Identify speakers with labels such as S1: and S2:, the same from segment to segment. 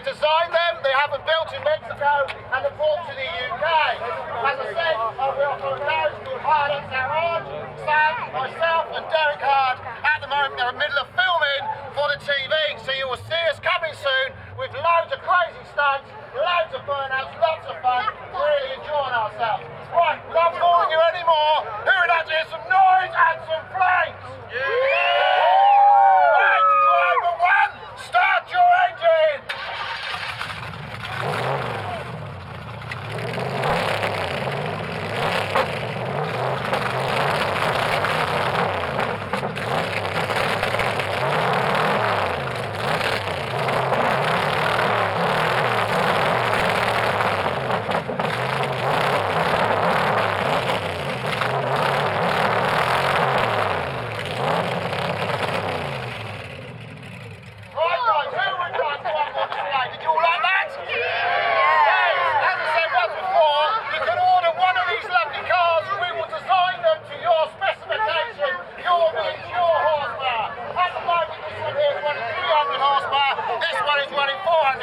S1: designed them, they have them built in Mexico and they're brought to the UK. As I said, we offer a garage called Hardens Garage. Sam, myself and Derek Hard, at the moment they're in the middle of filming for the TV, so you will see us coming soon with loads of crazy stunts, loads of burnouts, lots of fun, really enjoying ourselves. Right, without boring you anymore, who would like to hear some noise and some flames? Right, driver one, start your engine!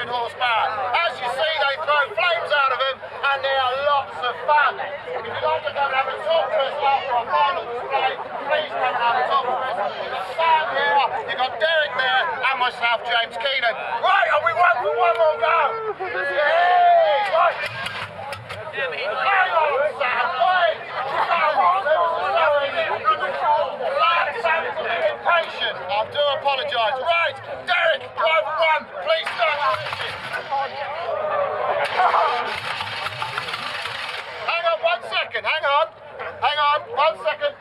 S1: Horsepower. As you see, they throw flames out of them and they are lots of fun. If you'd like to come and have a talk to us after our final display, please come and have a talk to us. You've got Sam here, you've got Derek there, and myself, James Keenan. Right, are we one for one more go? Yeah, right. Hang on, Sam, wait. Sam's a bit impatient. I do apologise. Right, Derek, driver one, please start. Hang on 1 second, hang on, 1 second.